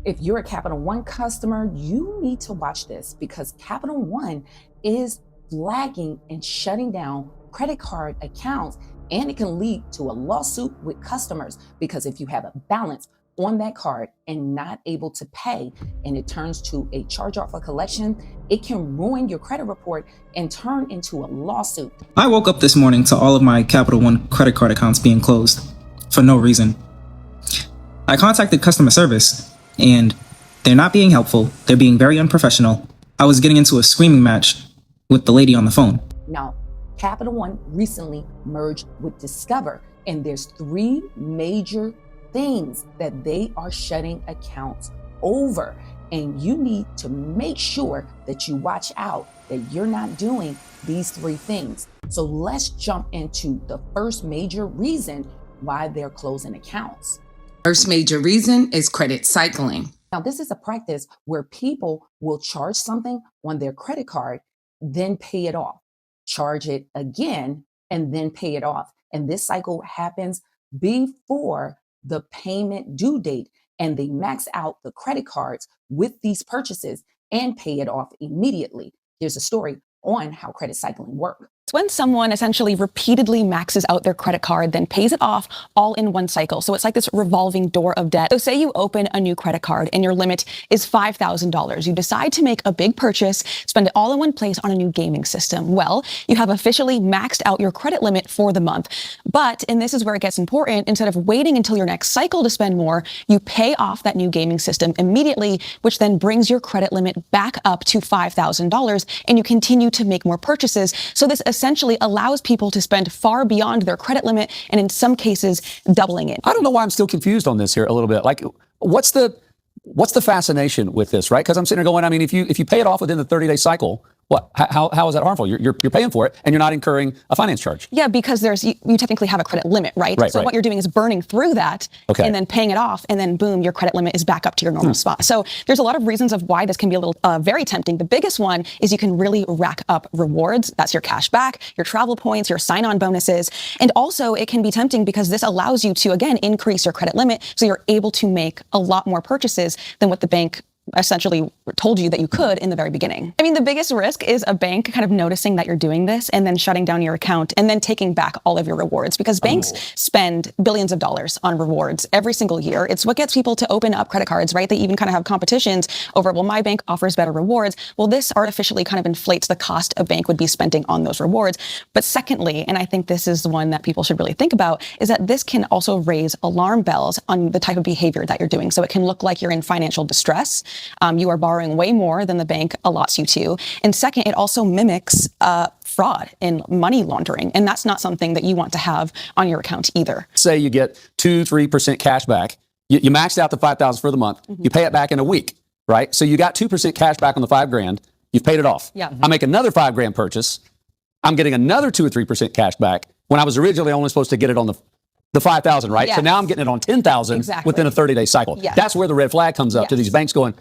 If you're a Capital One customer, you need to watch this because Capital One is flagging and shutting down credit card accounts, and it can lead to a lawsuit with customers because if you have a balance on that card and not able to pay and it turns to a charge-off or collection, it can ruin your credit report and turn into a lawsuit. I woke up this morning to all of my Capital One credit card accounts being closed for no reason. I contacted customer service and they're not being helpful. They're being very unprofessional. I was getting into a screaming match with the lady on the phone. Now, Capital One recently merged with Discover, and there's 3 major things that they are shutting accounts over. And you need to make sure that you watch out that you're not doing these 3 things. So let's jump into the first major reason why they're closing accounts. First major reason is credit cycling. Now, this is a practice where people will charge something on their credit card, then pay it off, charge it again, and then pay it off. And this cycle happens before the payment due date, and they max out the credit cards with these purchases and pay it off immediately. Here's a story on how credit cycling works. It's when someone essentially repeatedly maxes out their credit card, then pays it off all in one cycle. So it's like this revolving door of debt. So say you open a new credit card and your limit is $5,000. You decide to make a big purchase, spend it all in one place on a new gaming system. Well, you have officially maxed out your credit limit for the month. But, and this is where it gets important, instead of waiting until your next cycle to spend more, you pay off that new gaming system immediately, which then brings your credit limit back up to $5,000, and you continue to make more purchases. So this essentially allows people to spend far beyond their credit limit, and in some cases, doubling it. I don't know why I'm still confused on this here a little bit. Like, what's the fascination with this, right? Because I'm sitting there going, I mean, if you pay it off within the 30-day cycle, what? How is that harmful? You're paying for it, and you're not incurring a finance charge. Yeah, because you technically have a credit limit, right? So what you're doing is burning through that, and then paying it off, and then boom, your credit limit is back up to your normal spot. So there's a lot of reasons of why this can be a little very tempting. The biggest one is you can really rack up rewards. That's your cash back, your travel points, your sign-on bonuses, and also it can be tempting because this allows you to again increase your credit limit, so you're able to make a lot more purchases than what the bank essentially told you that you could in the very beginning. I mean, the biggest risk is a bank kind of noticing that you're doing this and then shutting down your account and then taking back all of your rewards, because banks spend billions of dollars on rewards every single year. It's what gets people to open up credit cards, right? They even kind of have competitions over, well, my bank offers better rewards. Well, this artificially kind of inflates the cost a bank would be spending on those rewards. But secondly, and I think this is the one that people should really think about, is that this can also raise alarm bells on the type of behavior that you're doing. So it can look like you're in financial distress. You are borrowing way more than the bank allots you to. And second, it also mimics fraud and money laundering. And that's not something that you want to have on your account either. Say you get 2-3% cash back. You maxed out the $5,000 for the month. You pay it back in a week, right? So you got 2% cash back on the $5,000. You've paid it off. Yeah. I make another $5,000 purchase. I'm getting another 2 or 3% cash back when I was originally only supposed to get it on the 5,000, right? Yes. So now I'm getting it on 10,000 within a 30-day cycle. Yes. That's where the red flag comes up to these banks going,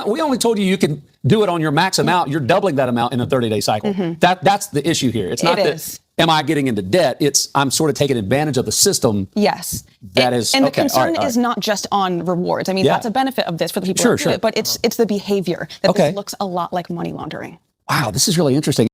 we only told you can do it on your max amount. You're doubling that amount in a 30-day cycle. That's the issue here. It's not that am I getting into debt? It's I'm sort of taking advantage of the system. Yes. And the concern is not just on rewards. I mean, that's a benefit of this for the people who do it, but it's the behavior that this looks a lot like money laundering. Wow, this is really interesting.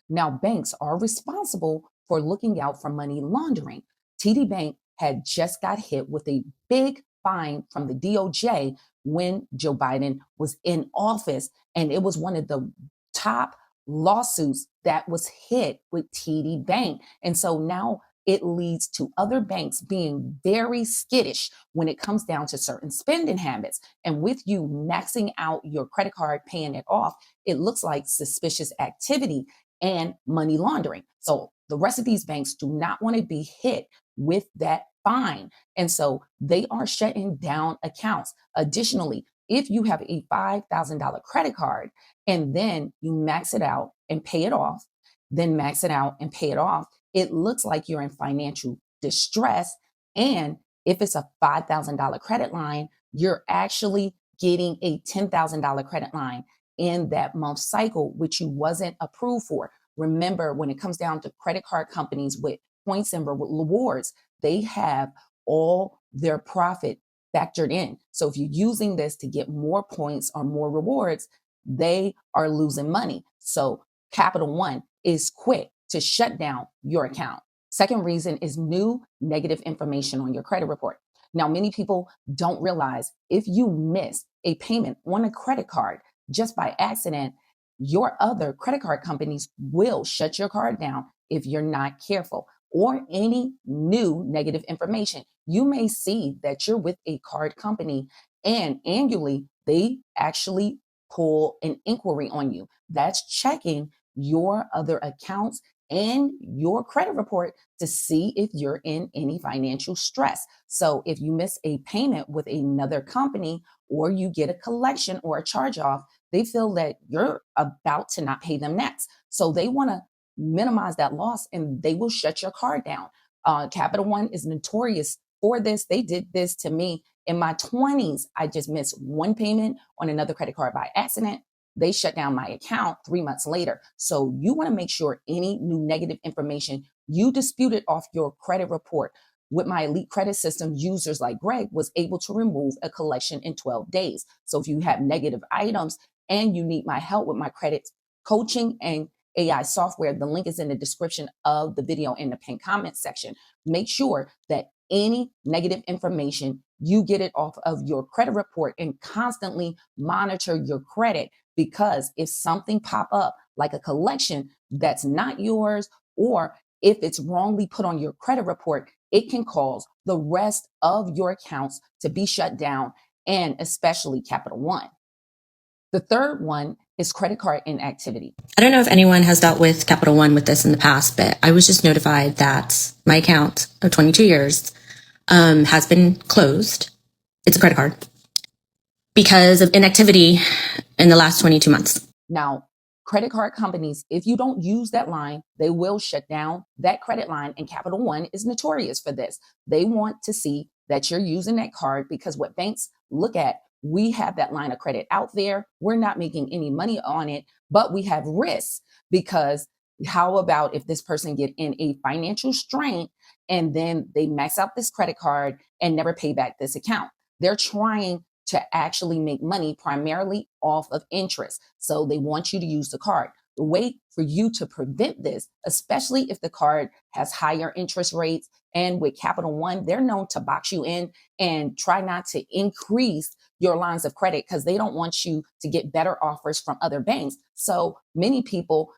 Now, banks are responsible for looking out for money laundering. TD Bank had just got hit with a big fine from the DOJ when Joe Biden was in office. And it was one of the top lawsuits that was hit with TD Bank. And so now it leads to other banks being very skittish when it comes down to certain spending habits. And with you maxing out your credit card, paying it off, it looks like suspicious activity and money laundering. So the rest of these banks do not want to be hit with that fine. And so they are shutting down accounts. Additionally, if you have a $5,000 credit card and then you max it out and pay it off, then max it out and pay it off, it looks like you're in financial distress. And if it's a $5,000 credit line, you're actually getting a $10,000 credit line in that month cycle, which you wasn't approved for. Remember, when it comes down to credit card companies with points and rewards, they have all their profit factored in. So if you're using this to get more points or more rewards, they are losing money. So Capital One is quick to shut down your account. Second reason is new negative information on your credit report. Now, many people don't realize if you miss a payment on a credit card just by accident, your other credit card companies will shut your card down if you're not careful, or any new negative information. You may see that you're with a card company and annually they actually pull an inquiry on you. That's checking your other accounts and your credit report to see if you're in any financial stress. So if you miss a payment with another company or you get a collection or a charge off, they feel that you're about to not pay them next. So they want to minimize that loss and they will shut your card down. Capital One is notorious for this. They did this to me in my 20s. I just missed one payment on another credit card by accident. They shut down my account 3 months later. So you want to make sure any new negative information, you dispute it off your credit report. With my elite credit system, users like Greg was able to remove a collection in 12 days. So if you have negative items and you need my help with my credit coaching and AI software, the link is in the description of the video in the pinned comment section. Make sure that any negative information, you get it off of your credit report and constantly monitor your credit, because if something pop up like a collection that's not yours, or if it's wrongly put on your credit report, it can cause the rest of your accounts to be shut down, and especially Capital One. The third one is credit card inactivity. I don't know if anyone has dealt with Capital One with this in the past, but I was just notified that my account of 22 years has been closed. It's a credit card because of inactivity in the last 22 months. Now, credit card companies, if you don't use that line, they will shut down that credit line. And Capital One is notorious for this. They want to see that you're using that card, because what banks look at, we have that line of credit out there. We're not making any money on it, but we have risks, because how about if this person get in a financial strain and then they max out this credit card and never pay back this account? They're trying to actually make money primarily off of interest. So they want you to use the card. The way for you to prevent this, especially if the card has higher interest rates, and with Capital One, they're known to box you in and try not to increase your lines of credit because they don't want you to get better offers from other banks. So many people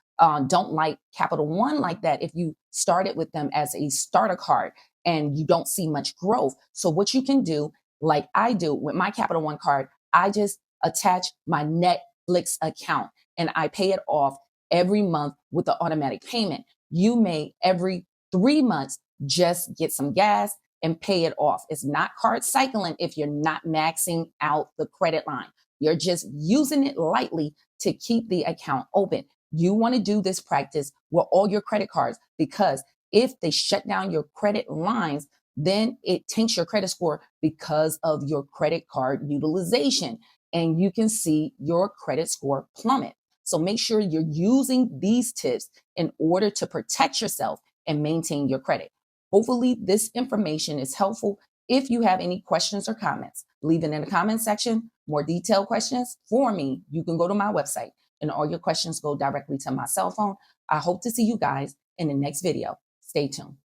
don't like Capital One like that if you started with them as a starter card and you don't see much growth. So what you can do, like I do with my Capital One card, I just attach my Netflix account and I pay it off every month with the automatic payment. You may every 3 months just get some gas and pay it off. It's not card cycling if you're not maxing out the credit line. You're just using it lightly to keep the account open. You want to do this practice with all your credit cards, because if they shut down your credit lines, then it tanks your credit score because of your credit card utilization, and you can see your credit score plummet. So make sure you're using these tips in order to protect yourself and maintain your credit. Hopefully this information is helpful. If you have any questions or comments, leave it in the comment section. More detailed questions for me, you can go to my website and all your questions go directly to my cell phone. I hope to see you guys in the next video. Stay tuned.